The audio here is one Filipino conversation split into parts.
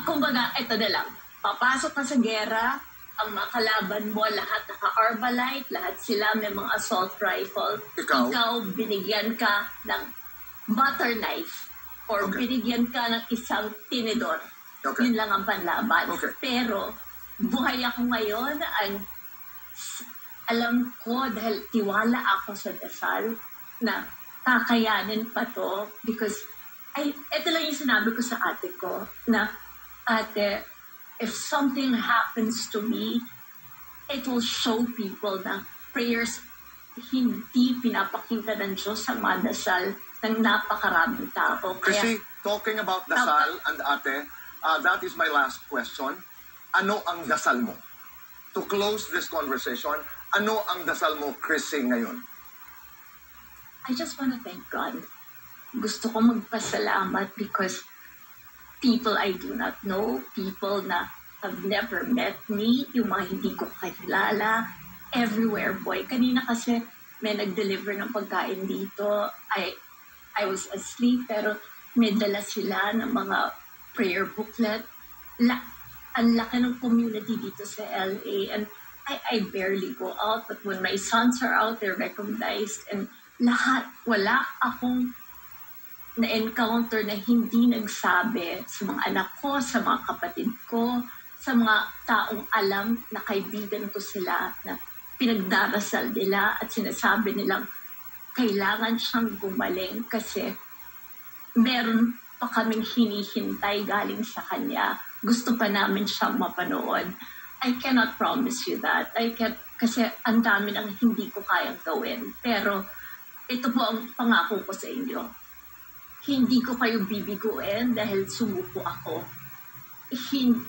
kumbaga, ito na lang. Papasok ka sa gera, ang mga kalaban mo, lahat naka-arbalite, lahat sila may mga assault rifle. Ikaw binigyan ka ng butter knife or binigyan ka ng isang tinidor. Yun lang ang panlaban. Pero, buhay ako ngayon, alam ko dahil tiwala ako sa dasal na kakayanin pa to because ito lang yung sinabi ko sa ate ko na, ate, if something happens to me, it will show people na prayers hindi pinapakita ng Diyos sa mga dasal ng napakaraming tao. Chrissy, talking about dasal and ate, that is my last question. Ano ang dasal mo? To close this conversation, ano ang dasal mo, Chrissy, ngayon? I just want to thank God. Gusto ko magpasalamat because people I do not know, people na have never met me, yung mga hindi ko kakilala, everywhere, boy. Kanina kasi may nag-deliver ng pagkain dito. I was asleep, pero may dala sila ng mga prayer booklet. Ang laki ng community dito sa LA, and I barely go out, but when my sons are out, they're recognized, and lahat, wala akong na-encounter na hindi nagsabi sa mga anak ko, sa mga kapatid ko, sa mga taong alam na kaibigan ko sila, na pinagdarasal nila at sinasabi nilang kailangan siyang gumaling kasi meron pa kaming hinihintay galing sa kanya. Gusto pa namin siyang mapanood. I cannot promise you that. Kasi ang dami ng hindi ko kayang gawin. Pero ito po ang pangako ko sa inyo. Hindi ko kayo bibiguin dahil sumuko ako.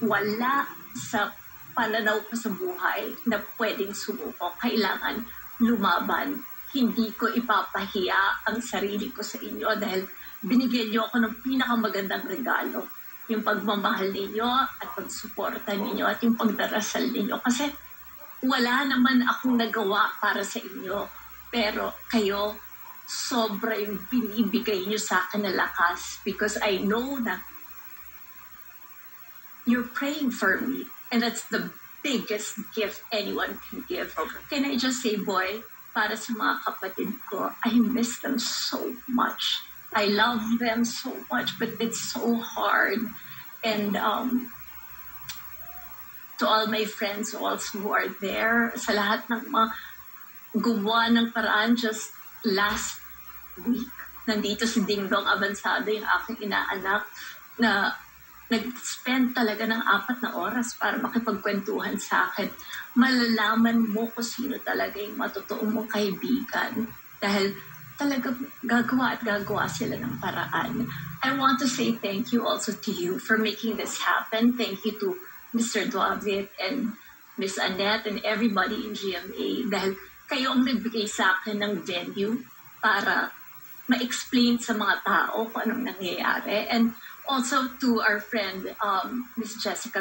Wala sa pananaw ko sa buhay na pwedeng sumuko. Kailangan lumaban. Hindi ko ipapahiya ang sarili ko sa inyo dahil binigyan niyo ako ng pinakamagandang regalo. Yung pagmamahal ninyo at pagsuporta ninyo at yung pagdarasal ninyo. Kasi wala naman akong nagawa para sa inyo. Pero kayo, sobra yung binibigay niyo sa akin na lakas because I know na you're praying for me. And that's the biggest gift anyone can give. Can I just say, boy, para sa mga kapatid ko, I miss them so much. I love them so much, but it's so hard. And to all my friends also who are there, sa lahat ng mga gumawa ng paraan, just last week, nandito si Ding Dong Avansado, yung aking inaanak, na nag-spend talaga ng 4 na oras para makipagkwentuhan sa akin. Malalaman mo kung sino talaga yung matotoong mong kaibigan. Dahil talaga gagawa at gagawa sila ng paraan. I want to say thank you also to you for making this happen. Thank you to Mr. Duavit and Miss Annette and everybody in GMA. Dahil kayo ang nagbigay sa akin ng venue para ma-explain sa mga tao kung anong nangyayari. And also to our friend, Miss Jessica